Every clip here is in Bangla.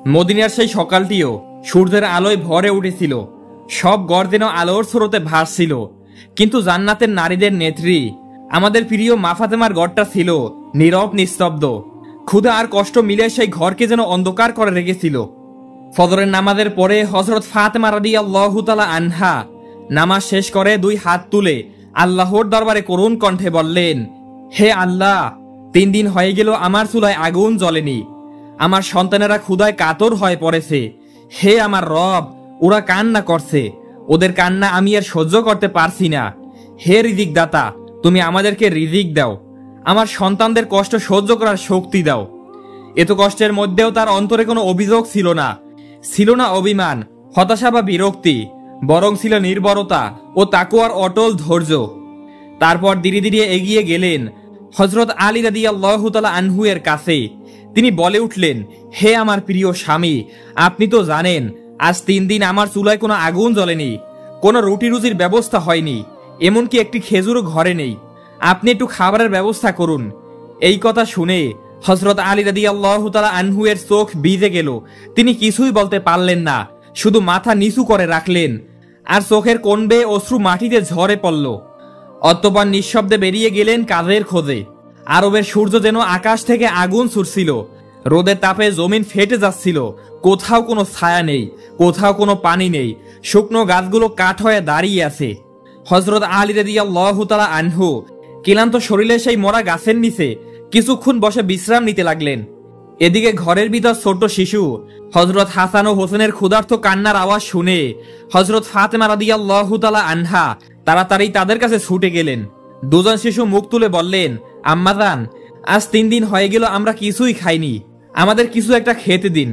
মদিনার সেই সকালটিও সূর্যের আলোয় ভরে উঠেছিল। সব গড় যেন আলোর স্রোতে ভাসছিল। কিন্তু জান্নাতের নারীদের নেত্রী আমাদের প্রিয় মা ফাতেমার গড়টা ছিল নীরব নিস্তব্ধ। ক্ষুধা আর কষ্ট মিলে সেই ঘরকে যেন অন্ধকার করে রেখেছিল। ফজরের নামাজের পরে হযরত ফাতেমা রাদিয়াল্লাহু তাআলা আনহা নামাজ শেষ করে দুই হাত তুলে আল্লাহর দরবারে করুণ কণ্ঠে বললেন, হে আল্লাহ, 3 দিন হয়ে গেল আমার চুলায় আগুন জ্বলেনি। আমার সন্তানেরা ক্ষুধায় কাতর হয়ে পড়েছে। হে আমার রব, ওরা কান্না করছে। ওদের কান্না আমি আর সহ্য করতে পারছি না। হে রিজিক দাতা, তুমি আমাদেরকে রিজিক দাও। আমার সন্তানদের কষ্ট সহ্য করার শক্তি দাও। এত কষ্টের মধ্যেও তার অন্তরে কোনো অভিযোগ ছিল না, ছিল না অভিমান, হতাশা বা বিরক্তি, বরং ছিল নির্ভরতা ও তাকওয়ার অটল ধৈর্য। তারপর ধীরে ধীরে এগিয়ে গেলেন হযরত আলী রাদিয়াল্লাহু তাআলা আনহু এর কাছে। তিনি বলে উঠলেন, হে আমার প্রিয় স্বামী, আপনি তো জানেন আজ 3 দিন আমার চুলায় কোনো আগুন জ্বলেনি, কোনো রুটি রুজির ব্যবস্থা হয়নি, এমনকি একটি খেজুরও ঘরে নেই। আপনি একটু খাবারের ব্যবস্থা করুন। এই কথা শুনে হযরত আলী রাদিয়াল্লাহু তাআলা আনহু এর চোখ ভিজে গেল। তিনি কিছুই বলতে পারলেন না, শুধু মাথা নিচু করে রাখলেন, আর চোখের কোণ বেয়ে অশ্রু মাটিতে ঝরে পড়ল। অতঃপর নিঃশব্দে বেরিয়ে গেলেন কাজের খোঁজে। আরবের সূর্য যেন আকাশ থেকে আগুন ছুটছিল। রোদের তাপে জমিন ফেটে যাচ্ছিল। কোথাও কোনো ছায়া নেই, কোথাও কোনো পানি নেই। শুকনো গাছগুলো কাঠ হয়ে দাঁড়িয়ে আছে। হযরত আলী রাদিয়াল্লাহু তাআলা আনহু ক্লান্ত শরীরে সেই মরা গাছের নিচে কিছুক্ষণ বসে বিশ্রাম নিতে লাগলেন। এদিকে ঘরের ভিতর ছোট্ট শিশু হযরত হাসান ও হোসেনের ক্ষুধার্ত কান্নার আওয়াজ শুনে হযরত ফাতেমা রাদিয়াল্লাহু তাআলা আনহা তাড়াতাড়ি তাদের কাছে ছুটে গেলেন। দুজন শিশু মুখ তুলে বললেন, আম্মাজান, আজ 3 দিন হয়ে গেল আমরা কিছুই খাইনি, আমাদের কিছু একটা খেতে দিন।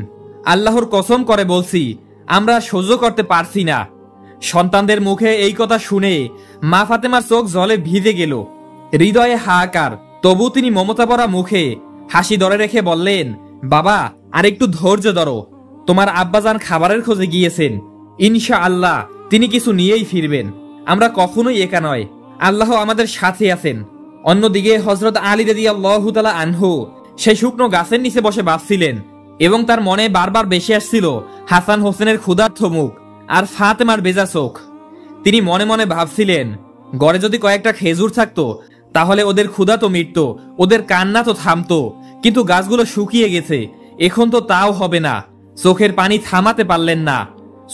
আল্লাহর কসম করে বলছি, আমরা সহ্য করতে পারছি না। সন্তানদের মুখে এই কথা শুনে মা ফাতেমার চোখ জলে ভিজে গেল, হৃদয়ে হাহাকার। তবু তিনি মমতা ভরা মুখে হাসি ধরে রেখে বললেন, বাবা, আর একটু ধৈর্য ধরো। তোমার আব্বাজান খাবারের খোঁজে গিয়েছেন, ইনশাআল্লাহ তিনি কিছু নিয়েই ফিরবেন। আমরা কখনোই একা নয়, আল্লাহ আমাদের সাথে আছেন। অন্যদিকে হযরত আলী রাদিয়াল্লাহু তাআলা আনহু সেই শুকনো গাছের নিচে বসে ভাবছিলেন এবং তার মনে বারবার ভেসে আসছিল হাসান হোসেনের ক্ষুধার্ত মুখ আর ফাতেমার বেজা চোখ। তিনি মনে মনে ভাবছিলেন, ঘরে যদি কয়েকটা খেজুর থাকতো তাহলে ওদের ক্ষুধা তো মিটত, ওদের কান্না তো থামতো। কিন্তু গাছগুলো শুকিয়ে গেছে, এখন তো তাও হবে না। চোখের পানি থামাতে পারলেন না।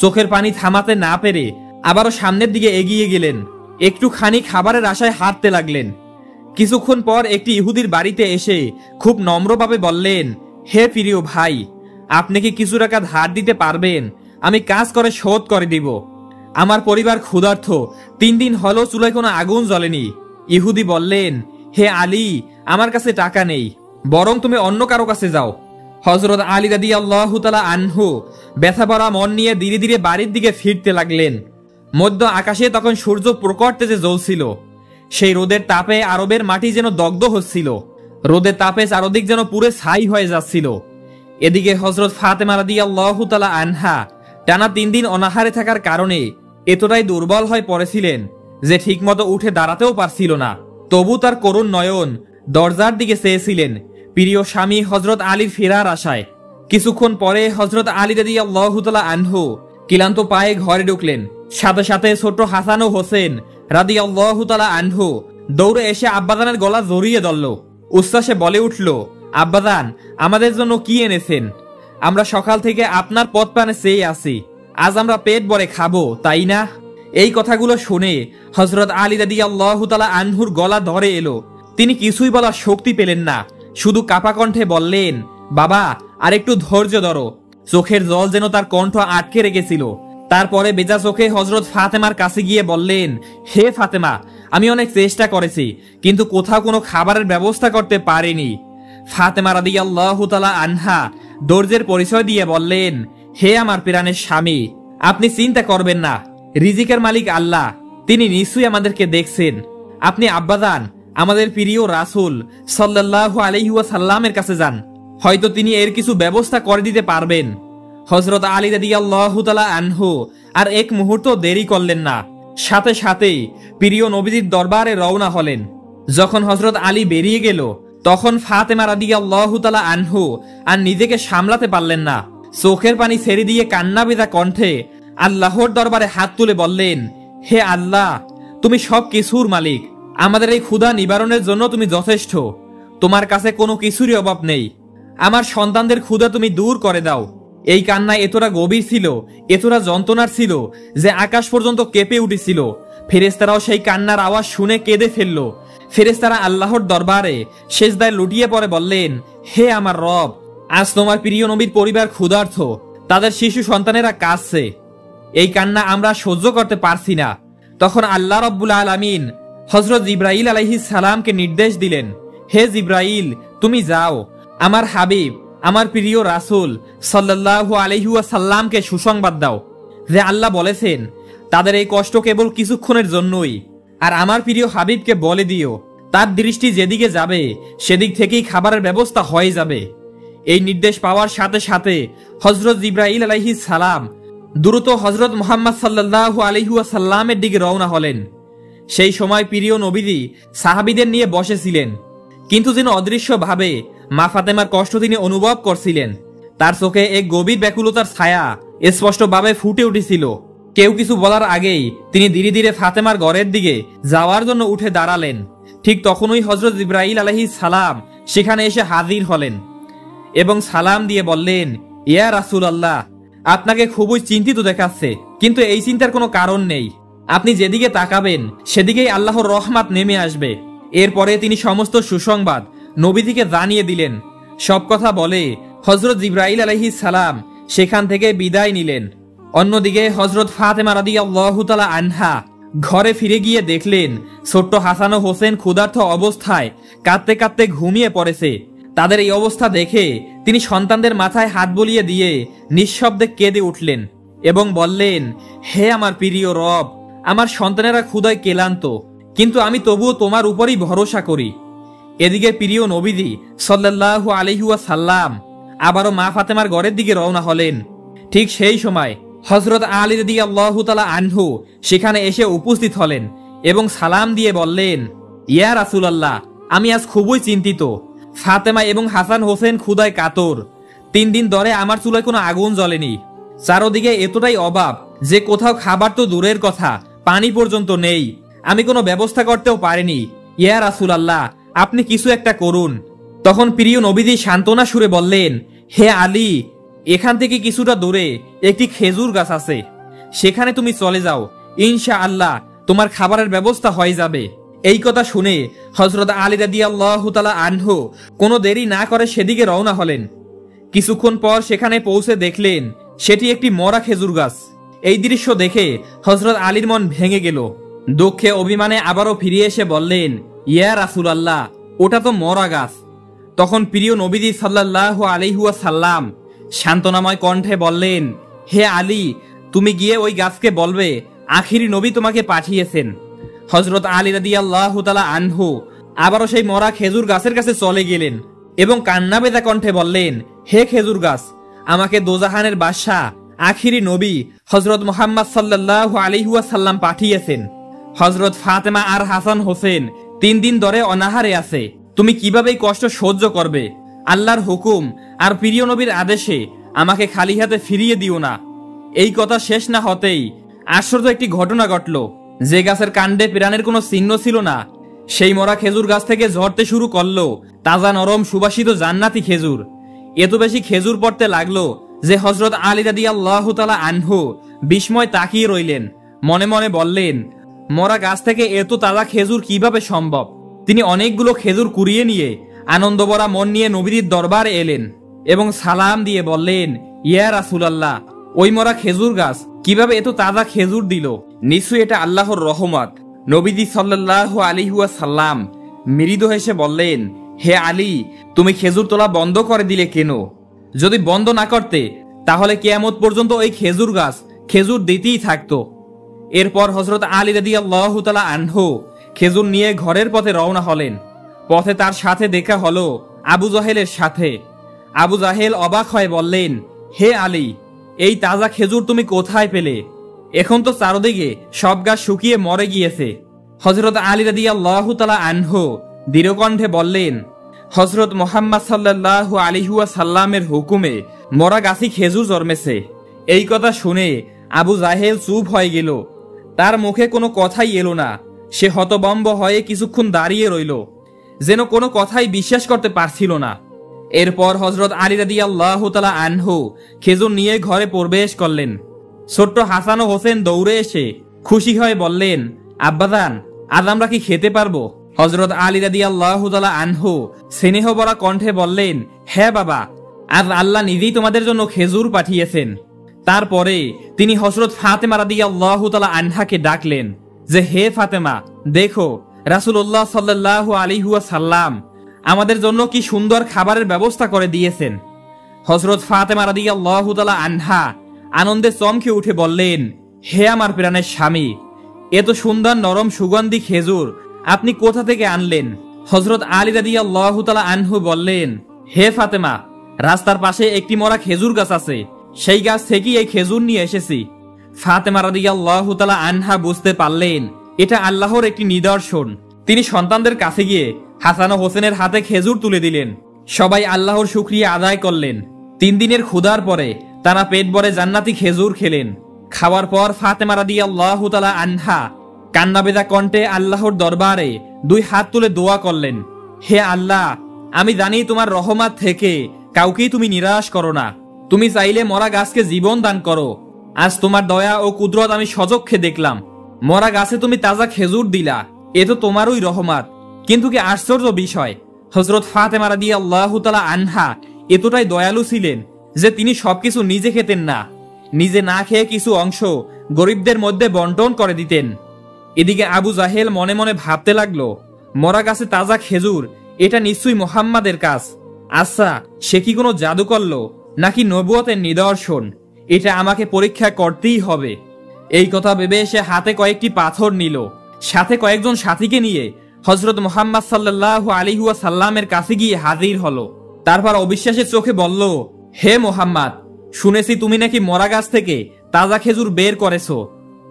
চোখের পানি থামাতে না পেরে আবারও সামনের দিকে এগিয়ে গেলেন। একটুখানি খাবারের আশায় হাঁটতে লাগলেন। কিছুক্ষণ পর একটি ইহুদির বাড়িতে এসে খুব নম্রভাবে বললেন, হে প্রিয় ভাই, আপনি কি কিছু টাকা ধার দিতে পারবেন? আমি কাজ করে শোধ করে দিব। আমার পরিবার ক্ষুধার্ত, 3 দিন হলো চুলায় কোনো আগুন জ্বলেনি। ইহুদি বললেন, হে আলী, আমার কাছে টাকা নেই, বরং তুমি অন্য কারো কাছে যাও। হযরত আলী রাদিয়াল্লাহু তাআলা আনহু ব্যথা ভরা মন নিয়ে ধীরে ধীরে বাড়ির দিকে ফিরতে লাগলেন। মধ্য আকাশে তখন সূর্য প্রকট তেজে জ্বলছিল। সেই রোদের তাপে আরবের মাটি যেন দগ্ধ হচ্ছিল। রোদের তাপে চারদিক যেন পুরে ছাই হয়ে যাচ্ছিল। এদিকে হযরত ফাতেমা রাদিয়াল্লাহু তাআলা আনহা টানা 3 দিন অনাহারে থাকার কারণে এতটাই দুর্বল হয়ে পড়েছিলেন যে ঠিকমতো উঠে দাঁড়াতেও পারছিল না। তবু তার করুণ নয়ন দরজার দিকে চেয়েছিলেন প্রিয় স্বামী হযরত আলীর ফেরার আশায়। কিছুক্ষণ পরে হযরত আলী রাদিয়াল্লাহু তাআলা আনহু ক্লান্ত পায়ে ঘরে ঢুকলেন। সাথে সাথে ছোট হাসান ও হোসেন রাদিয়াল্লাহু তাআলা আনহু দৌড়ে এসে আব্বাজানের গলা জড়িয়ে ধরল। উচ্ছ্বাসে বলে উঠল, আব্বাজান, আমাদের জন্য কি এনেছেন? আমরা সকাল থেকে আপনার পথ পানে চেয়ে আছি, আজ আমরা পেট ভরে খাবো, তাই না? এই কথাগুলো শুনে হযরত আলী রাদিয়াল্লাহু তাআলা আনহুর গলা ধরে এলো। তিনি কিছুই বলার শক্তি পেলেন না, শুধু কাপা কণ্ঠে বললেন, বাবা, আর একটু ধৈর্য ধরো। চোখের জল যেন তার কণ্ঠ আটকে রেখেছিল। তারপরে বেজা চোখে হযরত ফাতেমার কাছে গিয়ে বললেন, হে ফাতেমা, আমি অনেক চেষ্টা করেছি, কিন্তু কোথাও কোনো খাবারের ব্যবস্থা করতে পারিনি। ফাতেমা রাদিয়াল্লাহু তাআলা আনহা ধৈর্যের পরিচয় দিয়ে বললেন, হে আমার প্রাণের স্বামী, আপনি চিন্তা করবেন না, রিজিকের মালিক আল্লাহ, তিনি নিশ্চয়ই আমাদেরকে দেখছেন। আপনি আব্বাজান আমাদের প্রিয় রাসূল সাল্লাল্লাহু আলাইহি ওয়াসাল্লামের কাছে যান, হয়তো তিনি এর কিছু ব্যবস্থা করে দিতে পারবেন। হযরত আলী রাদিয়াল্লাহু তাআলা আনহু আর এক মুহূর্ত দেরি করলেন না, সাথে সাথেই প্রিয় নবীজির দরবারে রওনা হলেন। যখন হযরত আলী বেরিয়ে গেল তখন ফাতেমা রাদিয়াল্লাহু তাআলা আনহু আর নিজেকে সামলাতে পারলেন না। চোখের পানি ছেড়ে দিয়ে কান্না ভেজা কণ্ঠে আল্লাহর দরবারে হাত তুলে বললেন, হে আল্লাহ, তুমি সব কিছুর মালিক। আমাদের এই ক্ষুধা নিবারণের জন্য তুমি যথেষ্ট। তোমার কাছে কোনো কিছুরই অভাব নেই। আমার সন্তানদের ক্ষুধা তুমি দূর করে দাও। এই কান্না এতটা গভীর ছিল, এতটা যন্ত্রণার ছিল যে আকাশ পর্যন্ত কেঁপে উঠেছিল। ফেরেশতারাও সেই কান্নার আওয়াজ শুনে কেঁদে ফেলল। ফেরেশতারা আল্লাহর দরবারে সেজদায় লুটিয়ে পড়ে বললেন, হে আমার রব, আজ তোমার প্রিয় নবীর পরিবার ক্ষুধার্ত, তাদের শিশু সন্তানেরা কাঁদছে। এই কান্না আমরা সহ্য করতে পারছি না। তখন আল্লাহ রাব্বুল আলামিন হযরত জিবরাইল আলাইহিস সালামকে নির্দেশ দিলেন, হে জিবরাইল, তুমি যাও, আমার হাবিব, আমার প্রিয় রাসূল সাল্লাল্লাহু আলাইহি ওয়াসাল্লামকে সুসংবাদ দাও যে আল্লাহ বলেছেন তাদের এই কষ্ট কেবল কিছুক্ষণের জন্যই। আর আমার প্রিয় হাবিবকে বলে দিও, তার দৃষ্টি যেদিকে যাবে সেদিক থেকেই খাবারের ব্যবস্থা হয়ে যাবে। এই নির্দেশ পাওয়ার সাথে সাথে হযরত জিবরাইল আলাইহিস সালাম দ্রুত হযরত মুহাম্মদ সাল্লাল্লাহু আলাইহি ওয়াসাল্লামের দিকে রওনা হলেন। সেই সময় প্রিয় নবীজি সাহাবীদের নিয়ে বসেছিলেন, কিন্তু যেন অদৃশ্যভাবে মা ফাতেমার কষ্ট তিনি অনুভব করছিলেন। তার চোখে এক গভীর ব্যাকুলতার ছায়া স্পষ্টভাবে ফুটে উঠেছিল। কেউ কিছু বলার আগেই তিনি ধীরে ধীরে ফাতেমার ঘরের দিকে যাওয়ার জন্য উঠে দাঁড়ালেন। ঠিক তখনই হযরত জিবরাইল আলাইহিস সালাম সেখানে এসে হাজির হলেন এবং সালাম দিয়ে বললেন, ইয়া রাসূলুল্লাহ, আপনাকে খুবই চিন্তিত দেখাচ্ছে, কিন্তু এই চিন্তার কোনো কারণ নেই। আপনি যেদিকে তাকাবেন সেদিকেই আল্লাহর রহমত নেমে আসবে। এরপরে তিনি সমস্ত সুসংবাদ নবীজিকে জানিয়ে দিলেন। সব কথা বলে হযরত জিবরাইল আলাইহিস সালাম সেখান থেকে বিদায় নিলেন। অন্যদিকে হযরত ফাতেমা রাদিয়াল্লাহু তাআলা আনহা ঘরে ফিরে গিয়ে দেখলেন ছোট্ট হাসান ও হোসেন ক্ষুধার্ত অবস্থায় কাঁদতে কাঁদতে ঘুমিয়ে পড়েছে। তাদের এই অবস্থা দেখে তিনি সন্তানদের মাথায় হাত বুলিয়ে দিয়ে নিঃশব্দে কেঁদে উঠলেন এবং বললেন, হে আমার প্রিয় রব, আমার সন্তানেরা ক্ষুধায় ক্লান্ত, কিন্তু আমি তবুও তোমার উপরই ভরসা করি। এদিকে প্রিয় নবীজি সাল্লাল্লাহু আলাইহি ওয়াসাল্লাম আবারও মা ফাতেমার ঘরের দিকে রওনা হলেন। ঠিক সেই সময় হযরত আলী রাদিয়াল্লাহু তাআলা আনহু সেখানে এসে উপস্থিত হলেন এবং সালাম দিয়ে বললেন, ইয়া রাসূলুল্লাহ, আমি আজ খুবই চিন্তিত। ফাতেমা এবং হাসান হোসেন ক্ষুধায় কাতর। 3 দিন ধরে আমার চুলায় কোনো আগুন জ্বলেনি। চারদিকে এতটাই অভাব যে কোথাও খাবার তো দূরের কথা, পানি পর্যন্ত নেই। আমি কোনো ব্যবস্থা করতেও পারিনি। ইয়া রাসূলুল্লাহ, আপনি কিছু একটা করুন। তখন প্রিয় নবীজি সান্ত্বনা সুরে বললেন, হে আলী, এখান থেকে কিছুটা দূরে একটি খেজুর গাছ আছে, সেখানে তুমি চলে যাও, ইনশাআল্লাহ তোমার খাবারের ব্যবস্থা হয়ে যাবে। এই কথা শুনে হযরত আলী রাদিয়াল্লাহু তাআলা আনহু কোনো দেরি না করে সেদিকে রওনা হলেন। কিছুক্ষণ পর সেখানে পৌঁছে দেখলেন সেটি একটি মরা খেজুর গাছ। এই দৃশ্য দেখে হযরত আলীর মন ভেঙে গেল। দুঃখে অভিমানে আবারও ফিরে এসে বললেন, ইয়া রাসূলুল্লাহ, ওটা তো মরা গাছ। তখন প্রিয় নবীজি সাল্লাল্লাহু আলাইহি ওয়াসাল্লাম সান্ত্বনাময় কণ্ঠে বললেন, হে আলী, তুমি গিয়ে ওই গাছকে বলবে আখিরি নবী তোমাকে পাঠিয়েছেন। হযরত আলী রাদিয়াল্লাহু তাআলা আনহু আবারও সেই মরা খেজুর গাছের কাছে চলে গেলেন এবং কান্না ভেজা কণ্ঠে বললেন, হে খেজুর গাছ, আমাকে দোজাহানের বাদশা আখিরি নবী হযরত মুহাম্মদ সাল্লাল্লাহু আলাইহি ওয়াসাল্লাম পাঠিয়েছেন। হযরত ফাতেমা আর হাসান হোসেন 3 দিন ধরে অনাহারে আছে। তুমি কিভাবে এই কষ্ট সহ্য করবে? আল্লাহর হুকুম আর প্রিয় নবীর আদেশে আমাকে খালি হাতে ফিরিয়ে দিও না। এই কথা শেষ না হতেই আশ্চর্য একটি ঘটনা ঘটল। যে গাছের কাণ্ডে প্রাণের কোনো চিহ্ন ছিল না, সেই মরা খেজুর গাছ থেকে ঝরতে শুরু করলো তাজা নরম সুবাসিত জান্নাতি খেজুর। এত বেশি খেজুর পড়তে লাগলো যে হযরত আলী রাদিয়াল্লাহু তাআলা আনহু বিস্ময় তাকিয়ে রইলেন। মনে মনে বললেন, মরা গাছ থেকে এত তাজা খেজুর কিভাবে সম্ভব? তিনি অনেকগুলো খেজুর কুড়িয়ে নিয়ে আনন্দভরা মন নিয়ে নবীর দরবারে এলেন এবং সালাম দিয়ে বললেন, ইয়া রাসূলুল্লাহ, ওই মরা খেজুর গাছ কিভাবে এত তাজা খেজুর দিল? নিশ্চয়ই এটা আল্লাহর রহমত। নবীজি সাল্লাল্লাহু আলাইহি ওয়াসাল্লাম মৃদু হেসে বললেন, হে আলী, তুমি খেজুর তোলা বন্ধ করে দিলে কেন? যদি বন্ধ না করতে তাহলে কিয়ামত পর্যন্ত ওই খেজুর গাছ খেজুর দিতেই থাকতো। এরপর হযরত আলী রাদিয়াল্লাহু তাআলা আনহু খেজুর নিয়ে ঘরের পথে রওনা হলেন। পথে তার সাথে দেখা হলো আবু জাহেলের সাথে। আবু জাহেল অবাক হয়ে বললেন, হে আলী, এই তাজা খেজুর তুমি কোথায় পেলে? এখন তো চারদিকে সব গাছ শুকিয়ে মরে গিয়েছে। হযরত আলী রাদিয়াল্লাহু তাআলা আনহু দৃঢ়কণ্ঠে বললেন, হযরত মুহাম্মদ সাল্লাল্লাহু আলাইহি ওয়াসাল্লামের হুকুমে মরা গাছি খেজুর জন্মেছে। এই কথা শুনে আবু জাহেল চুপ হয়ে গেল। তার মুখে কোনো কথাই এলো না। সে হতবম্ব হয়ে কিছুক্ষণ দাঁড়িয়ে রইল, যেন কোনো কথাই বিশ্বাস করতে পারছিল না। এরপর হযরত আলী রাদিয়াল্লাহু তাআলা আনহু খেজুর নিয়ে ঘরে প্রবেশ করলেন। ছোট্ট হাসান ও হোসেন দৌড়ে এসে খুশি হয়ে বললেন, আব্বাজান, আজ আমরা কি খেতে পারবো? হযরত আলী রাদিয়াল্লাহু তাআলা আনহু স্নেহ ভরা কণ্ঠে বললেন, হ্যাঁ বাবা, আজ আল্লাহ নিজেই তোমাদের জন্য খেজুর পাঠিয়েছেন। তারপরে তিনি হযরত ফাতেমা রাদিয়াল্লাহু তাআলা আনহাকে ডাকলেন যে, হে ফাতেমা, দেখো রাসূলুল্লাহ সাল্লাল্লাহু আলাইহি ওয়াসাল্লাম আমাদের জন্য কি সুন্দর খাবারের ব্যবস্থা করে দিয়েছেন। হযরত ফাতেমা রাদিয়াল্লাহু তাআলা আনহা আনন্দে চমকে উঠে বললেন, হে আমার প্রাণের স্বামী, এত সুন্দর নরম সুগন্ধি খেজুর আপনি কোথা থেকে আনলেন? হযরত আলী রাদিয়াল্লাহু তাআলা আনহু বললেন, হে ফাতেমা, রাস্তার পাশে একটি মরা খেজুর গাছ আছে, সেই গাছ থেকে এই খেজুর নিয়ে এসেছি। ফাতেমা রাদিয়াল্লাহু তাআলা আনহা বুঝতে পারলেন এটা আল্লাহর একটি নিদর্শন। তিনি সন্তানদের কাছে গিয়ে হাসান ও হোসেনের হাতে খেজুর তুলে দিলেন। সবাই আল্লাহর শুকরিয়া আদায় করলেন। 3 দিনের ক্ষুধার পরে তারা পেট ভরে জান্নাতি খেজুর খেলেন। খাওয়ার পর ফাতেমা রাদিয়াল্লাহু তাআলা আনহা কান্নাবেদা কণ্ঠে আল্লাহর দরবারে 2 হাত তুলে দোয়া করলেন, হে আল্লাহ, আমি জানি তোমার রহমত থেকে কাউকেই তুমি নিরাশ করো না। তুমি চাইলে মরা গাছকে জীবন দান করো। আজ তোমার দয়া ও কুদরত আমি সচক্ষে দেখলাম। মরা গাছে তুমি তাজা খেজুর দিলা, এ তো তোমারই রহমত। কিন্তু কি আশ্চর্য বিষয়, হযরত ফাতেমা রাদিয়াল্লাহু তাআলা আনহা এতটাই দয়ালু ছিলেন যে তিনি সবকিছু নিজে খেতেন না, নিজে না খেয়ে কিছু অংশ গরিবদের মধ্যে বন্টন করে দিতেন। এদিকে আবু জাহেল মনে মনে ভাবতে লাগলো, মরা গাছে তাজা খেজুর, এটা নিশ্চয়ই মুহাম্মাদের কাজ। আচ্ছা, সে কি কোনো জাদু করলো নাকি নবুয়তের নিদর্শন? এটা আমাকে পরীক্ষা করতেই হবে। এই কথা ভেবে সে হাতে কয়েকটি পাথর নিল, সাথে কয়েকজন সাথীকে নিয়ে হযরত মুহাম্মদ সাল্লাল্লাহু আলাইহি ওয়াসাল্লামের কাছে গিয়ে হাজির হলো। তারপর অবিশ্বাসের চোখে বলল, হে মুহাম্মদ, শুনেছি তুমি নাকি মরা গাছ থেকে তাজা খেজুর বের করেছো।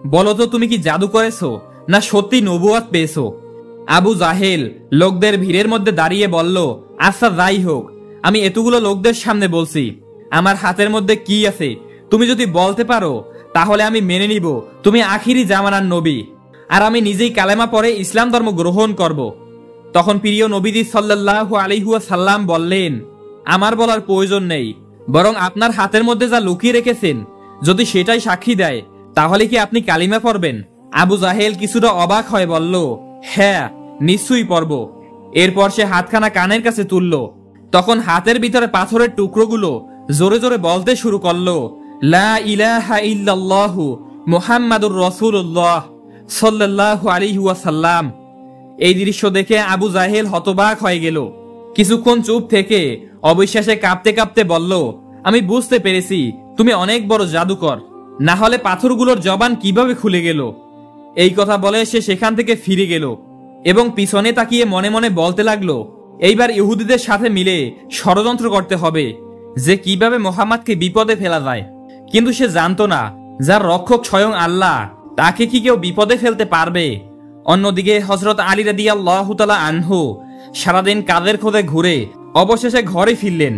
বলো তো, তুমি কি জাদু করেছো না সত্যি নবুয়ত পেয়েছো? আবু জাহেল লোকদের ভিড়ের মধ্যে দাঁড়িয়ে বলল, আচ্ছা যাই হোক, আমি এতগুলো লোকদের সামনে বলছি, আমার হাতের মধ্যে কি আছে তুমি যদি বলতে পারো তাহলে আমি মেনে নিব তুমি আখিরি জামানার নবী, আর আমি নিজেই কালেমা পড়ে ইসলাম ধর্ম গ্রহণ করব। তখন প্রিয় নবীজি সাল্লাল্লাহু আলাইহি ওয়াসাল্লাম বললেন, আমার বলার প্রয়োজন নেই, বরং আপনার হাতের মধ্যে যা লুকিয়ে রেখেছেন যদি সেটাই সাক্ষী দেয় তাহলে কি আপনি কালিমা পড়বেন? আবু জাহেল কিছুটা অবাক হয়ে বলল, হ্যাঁ, নিশ্চয়ই পড়ব। এরপর সে হাতখানা কানের কাছে তুলল। তখন হাতের ভিতরে পাথরের টুকরোগুলো জোরে জোরে বলতে শুরু করলো, লা ইলাহা ইল্লাল্লাহু মুহাম্মাদুর রাসূলুল্লাহ সাল্লাল্লাহু আলাইহি ওয়াসাল্লাম। এই দৃশ্য দেখে আবু জাহেল হতবাক হয়ে গেল। কিছুক্ষণ চুপ থেকে অবিশ্বাসে কাঁপতে কাঁপতে বলল, আমি বুঝতে পেরেছি তুমি অনেক বড় জাদুকর, না হলে পাথরগুলোর জবান কিভাবে খুলে গেল? এই কথা বলে সে সেখান থেকে ফিরে গেল এবং পিছনে তাকিয়ে মনে মনে বলতে লাগলো, এইবার ইহুদিদের সাথে মিলে ষড়যন্ত্র করতে হবে যে কিভাবে মুহাম্মদকে বিপদে ফেলা যায়। কিন্তু সে জানতো না, যার রক্ষক স্বয়ং আল্লাহ, তাকে কি কেউ বিপদে ফেলতে পারবে? অন্যদিকে হযরত আলী রাদিয়াল্লাহু তাআলা আনহু সারাদিন কাজের খোঁজে ঘুরে অবশেষে ঘরে ফিরলেন।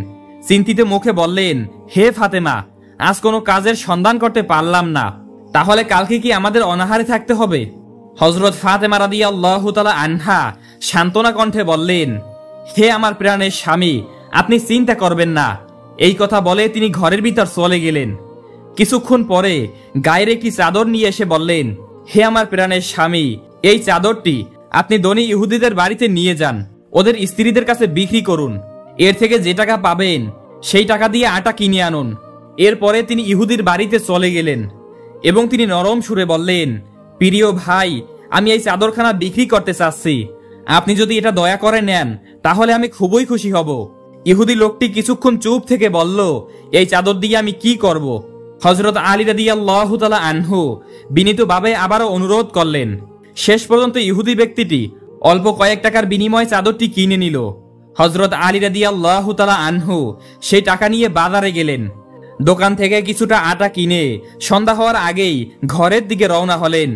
চিন্তিত মুখে বললেন, হে ফাতেমা, আজ কোনো কাজের সন্ধান করতে পারলাম না, তাহলে কালকে কি আমাদের অনাহারে থাকতে হবে? হযরত ফাতেমা রাদিয়াল্লাহু তাআলা আনহা সান্ত্বনা কণ্ঠে বললেন, হে আমার প্রাণের স্বামী, আপনি চিন্তা করবেন না। এই কথা বলে তিনি ঘরের ভিতর চলে গেলেন। কিছুক্ষণ পরে গায়ের একটি চাদর নিয়ে এসে বললেন, হে আমার প্রাণের স্বামী, এই চাদরটি আপনি ধনী ইহুদিদের বাড়িতে নিয়ে যান, ওদের স্ত্রীদের কাছে বিক্রি করুন। এর থেকে যে টাকা পাবেন সেই টাকা দিয়ে আটা কিনে আনুন। এরপরে তিনি ইহুদির বাড়িতে চলে গেলেন এবং তিনি নরম সুরে বললেন, প্রিয় ভাই, আমি এই চাদরখানা বিক্রি করতে চাচ্ছি, আপনি যদি এটা দয়া করে নেন তাহলে আমি খুবই খুশি হব। ইহুদি লোকটি কিছুক্ষণ চুপ থেকে বলল, এই চাদর দিয়ে আমি কি করব? হযরত আলী রাদিয়াল্লাহু তাআলা আনহু বিনীতভাবে আবারও অনুরোধ করলেন। শেষ পর্যন্ত ইহুদি ব্যক্তিটি অল্প কয়েক টাকার বিনিময়ে চাদরটি কিনে নিল। হযরত আলী রাদিয়াল্লাহু তাআলা আনহু সেই টাকা নিয়ে বাজারে গেলেন। দোকান থেকে কিছুটা আটা কিনে সন্ধ্যা হওয়ার আগেই ঘরের দিকে রওনা হলেন।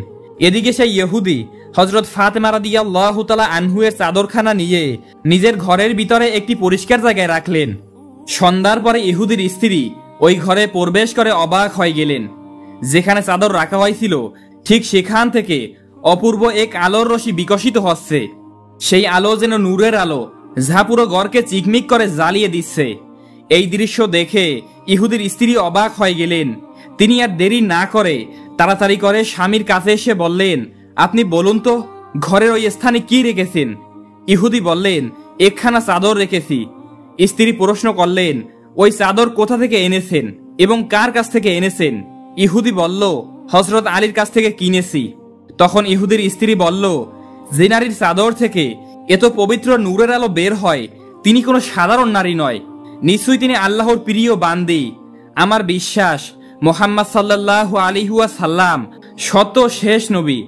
এদিকে সেই ইহুদি হযরত ফাতেমা রাদিয়াল্লাহু তাআলা আনহু এর চাদরখানা নিয়ে নিজের ঘরের ভিতরে একটি পরিষ্কার জায়গায় রাখলেন। সন্ধ্যার পরে ইহুদির স্ত্রী ওই ঘরে প্রবেশ করে অবাক হয়ে গেলেন। যেখানে চাদর রাখা হয়েছিল ঠিক সেখান থেকে অপূর্ব এক আলোর রশ্মি বিকশিত হচ্ছে। সেই আলো যেন নূরের আলো, যা পুরো ঘরকে চিকমিক করে জ্বালিয়ে দিচ্ছে। এই দৃশ্য দেখে ইহুদির স্ত্রী অবাক হয়ে গেলেন। তিনি আর দেরি না করে তাড়াতাড়ি করে স্বামীর কাছে এসে বললেন, আপনি বলুন তো, ঘরের ওই স্থানে কি রেখেছেন? ইহুদি বললেন, একখানা চাদর রেখেছি। স্ত্রী প্রশ্ন করলেন, ওই চাদর কোথা থেকে এনেছেন এবং কার কাছ থেকে এনেছেন? ইহুদি বলল, হযরত আলীর কাছ থেকে কিনেছি। তখন ইহুদির স্ত্রী বলল, যে নারীর চাদর থেকে এত পবিত্র নূরের আলো বের হয়, তিনি কোনো সাধারণ নারী নয়, নিশ্চয়ই তিনি আল্লাহর প্রিয় বান্দি। আমার বিশ্বাস মুহাম্মদ সাল্লাল্লাহু আলাইহি ওয়াসাল্লাম সত্য শেষ নবী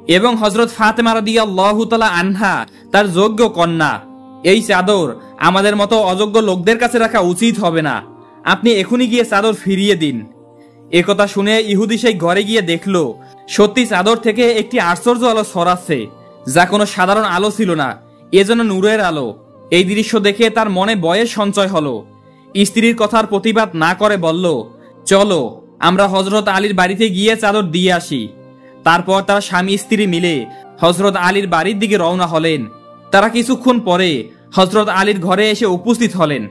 এবং হযরত ফাতেমা রাদিয়াল্লাহু তাআলা আনহা তার যোগ্য কন্যা। এই চাদর আমাদের মতো অযোগ্য লোকদের কাছে রাখা উচিত হবে না। আপনি এখনই গিয়ে চাদর ফিরিয়ে দিন। একথা শুনে ইহুদি সেই ঘরে গিয়ে দেখল, সত্যি চাদর থেকে একটি আশ্চর্য আলো ছড়াচ্ছে, যা কোনো সাধারণ আলো ছিল না, এজন্য নূরের আলো। এই দৃশ্য দেখে তার মনে ভয়ের সঞ্চয় হলো। স্ত্রীর কথার প্রতিবাদ না করে বলল, চলো আমরা হযরত আলীর বাড়িতে গিয়ে চাদর দিয়ে আসি। তারপর তারা স্বামী স্ত্রী মিলে হযরত আলীর বাড়ির দিকে রওনা হলেন। তারা কিছুক্ষণ পরে হযরত আলীর ঘরে এসে উপস্থিত হলেন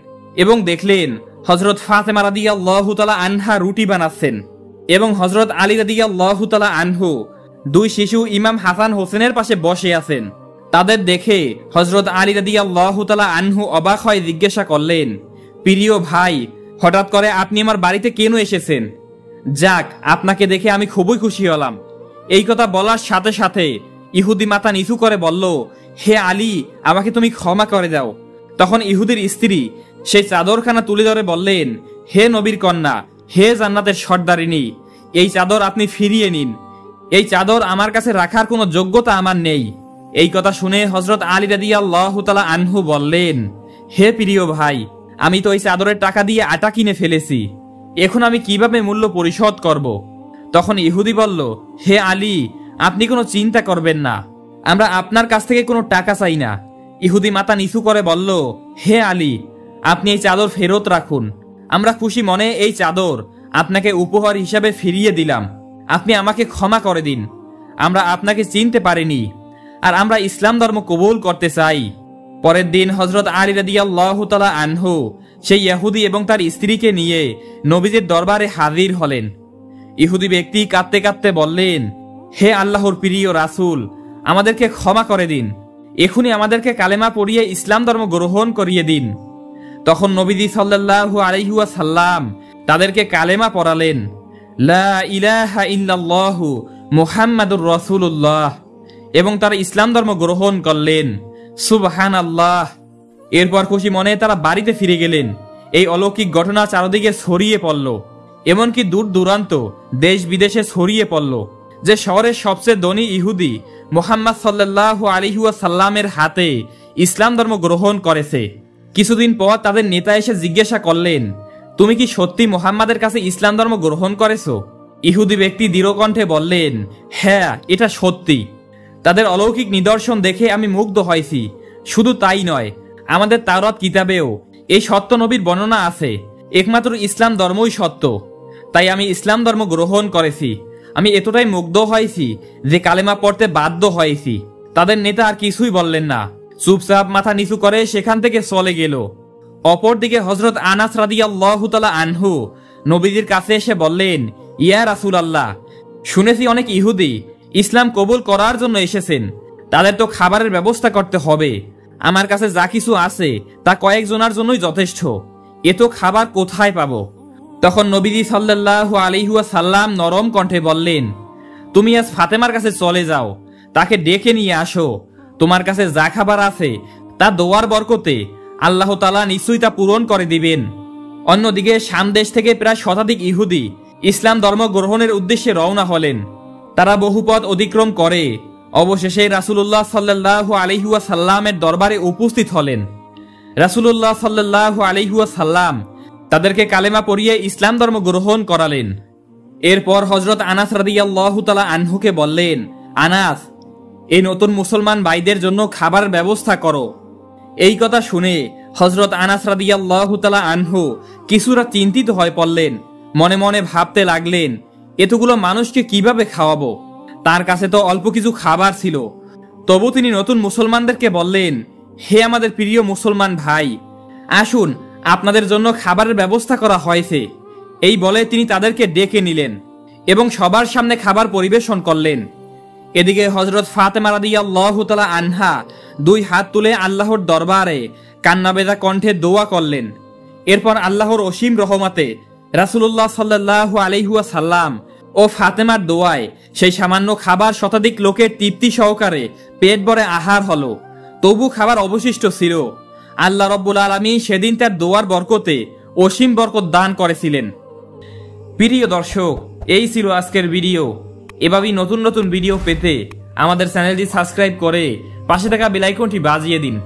এবং দেখলেন হযরত ফাতেমা রাদিয়াল্লাহু তাআলা আনহা রুটি বানাচ্ছেন এবং হযরত আলী রাদিয়াল্লাহু তাআলা আনহু দুই শিশু ইমাম হাসান হোসেনের পাশে বসে আছেন। তাদের দেখে হযরত আলী রাদিয়াল্লাহু তাআলা আনহু অবাক হয়ে জিজ্ঞাসা করলেন, প্রিয় ভাই, হঠাৎ করে আপনি আমার বাড়িতে কেন এসেছেন? যাক, আপনাকে দেখে আমি খুবই খুশি হলাম। এই কথা বলার সাথে সাথে ইহুদি মাথা নিচু করে বলল, হে আলী, আমাকে তুমি ক্ষমা করে দাও। তখন ইহুদির স্ত্রী সেই চাদরখানা তুলে ধরে বললেন, হে নবীর কন্যা, হে জান্নাতের সর্দারিনী, এই চাদর আপনি ফিরিয়ে নিন। এই চাদর আমার কাছে রাখার কোনো যোগ্যতা আমার নেই। এই কথা শুনে হযরত আলী রাদিয়াল্লাহু তাআলা আনহু বললেন, হে প্রিয় ভাই, আমি তো এই চাদরের টাকা দিয়ে আটা কিনে ফেলেছি, এখন আমি কিভাবে মূল্য পরিশোধ করব? তখন ইহুদি বলল, হে আলী, আপনি কোনো চিন্তা করবেন না, আমরা আপনার কাছ থেকে কোনো টাকা চাই না। ইহুদি মাথা নিচু করে বলল, হে আলী, আপনি এই চাদর ফেরত রাখুন। আমরা খুশি মনে এই চাদর আপনাকে উপহার হিসাবে ফিরিয়ে দিলাম। আপনি আমাকে ক্ষমা করে দিন। আমরা আপনাকে চিনতে পারিনি, আর আমরা ইসলাম ধর্ম কবুল করতে চাই। পরের দিন হযরত আলী রাদিয়াল্লাহু তাআলা আনহু সেই ইহুদি এবং তার স্ত্রীকে নিয়ে নবীজির দরবারে হাজির হলেন। ইহুদি ব্যক্তি কাঁদতে কাঁদতে বললেন, হে আল্লাহর প্রিয় রাসূল, আমাদেরকে ক্ষমা করে দিন, এখনই আমাদেরকে কালেমা পড়িয়ে ইসলাম ধর্ম গ্রহণ করিয়ে দিন। তখন নবীজি সাল্লাল্লাহু আলাইহি ওয়াসাল্লাম তাদেরকে কালেমা পড়ালেন, লা ইলাহা ইল্লাল্লাহু মুহাম্মাদুর রাসূলুল্লাহ, এবং তারা ইসলাম ধর্ম গ্রহণ করলেন। সুবহানাল্লাহ। এরপর খুশি মনে তারা বাড়িতে ফিরে গেলেন। এই অলৌকিক ঘটনা চারদিকে ছড়িয়ে পড়ল, এমনকি দূর দূরান্ত দেশ বিদেশে ছড়িয়ে পড়ল যে শহরের সবচেয়ে ধনী ইহুদি মুহাম্মদ সাল্লাল্লাহু আলাইহি ওয়াসাল্লামের হাতে ইসলাম ধর্ম গ্রহণ করেছে। কিছুদিন পর তাদের নেতা এসে জিজ্ঞাসা করলেন, তুমি কি সত্যি মুহাম্মাদের কাছে ইসলাম ধর্ম গ্রহণ করেছো? ইহুদি ব্যক্তি দৃঢ়কণ্ঠে বললেন, হ্যাঁ, এটা সত্যি। তাদের অলৌকিক নিদর্শন দেখে আমি মুগ্ধ হয়েছি। শুধু তাই নয়, আমাদের তাওরাত কিতাবেও এই সত্য নবীর বর্ণনা আছে, একমাত্র ইসলাম ধর্মই সত্য। তাই আমি ইসলাম ধর্ম গ্রহণ করেছি। আমি এতটাই মুগ্ধ হয়েছি যে কালেমা পড়তে বাধ্য হয়েছি। তাদের নেতা আর কিছুই বললেন না, চুপচাপ মাথা নিচু করে সেখান থেকে চলে গেল। অপরদিকে হযরত আনাস রাদিয়াল্লাহু তাআলা আনহু নবীজির কাছে এসে বললেন, ইয়া রাসূলুল্লাহ, শুনেছি অনেক ইহুদি ইসলাম কবুল করার জন্য এসেছেন, তাদের তো খাবারের ব্যবস্থা করতে হবে। আমার কাছে যা কিছু আছে তা কয়েকজনের জন্যই যথেষ্ট, এত খাবার কোথায় পাবো? তখন নবীজি সাল্লাল্লাহু আলাইহি ওয়াসাল্লাম নরম কণ্ঠে বললেন, তুমি আজ ফাতেমার কাছে চলে যাও, তাকে ডেকে নিয়ে আসো। তোমার কাছে যা খাবার আছে তা দোয়ার বরকতে আল্লাহ তাআলা নিশ্চয়ই তা পূরণ করে দিবেন। অন্যদিকে শাম দেশ থেকে প্রায় শতাধিক ইহুদি ইসলাম ধর্ম গ্রহণের উদ্দেশ্যে রওনা হলেন। তারা বহু পথ অতিক্রম করে অবশেষে রাসূলুল্লাহ সাল্লাল্লাহু আলাইহি ওয়াসাল্লামের দরবারে উপস্থিত হলেন। রাসূলুল্লাহ সাল্লাল্লাহু আলাইহি ওয়াসাল্লাম তাদেরকে কালেমা পড়িয়ে ইসলাম ধর্ম গ্রহণ করালেন। এরপর হযরত আনাস রাদিয়াল্লাহু তাআলা আনহুকে বললেন, আনাস, এই নতুন মুসলমান ভাইদের জন্য খাবারের ব্যবস্থা করো। এই কথা শুনে হযরত আনাস রাদিয়াল্লাহু তাআলা আনহু কিছুটা চিন্তিত হয়ে পড়লেন। মনে মনে ভাবতে লাগলেন, এতগুলো মানুষকে কিভাবে খাওয়াবো? তার কাছে তো অল্প কিছু খাবার ছিল। তবু তিনি নতুন মুসলমানদেরকে বললেন, হে আমাদের প্রিয় মুসলমান ভাই, আসুন, আপনাদের জন্য খাবারের ব্যবস্থা করা হয়েছে। এই বলে তিনি তাদেরকে ডেকে নিলেন এবং সবার সামনে খাবার পরিবেশন করলেন। এদিকে হযরত ফাতেমা রাদিয়াল্লাহু তাআলা আনহা দুই হাত তুলে আল্লাহর দরবারে কান্নাবেদা কণ্ঠে দোয়া করলেন। এরপর আল্লাহর অসীম রহমতে রাসূলুল্লাহ সাল্লাল্লাহু আলাইহি ওয়াসাল্লাম ও ফাতেমার দোয়ায় সেই সামান্য খাবার শতাধিক লোকের তৃপ্তি সহকারে পেট ভরে আহার হলো। তবু খাবার অবশিষ্ট ছিল। আল্লাহ রব্বুল আলামিন সেদিন তার দোয়ার বরকতে অসীম বরকত দান করেছিলেন। প্রিয় দর্শক, এই ছিল আজকের ভিডিও। এভাবেই নতুন নতুন ভিডিও পেতে আমাদের চ্যানেলটি সাবস্ক্রাইব করে পাশে থাকা বেল আইকনটি বাজিয়ে দিন।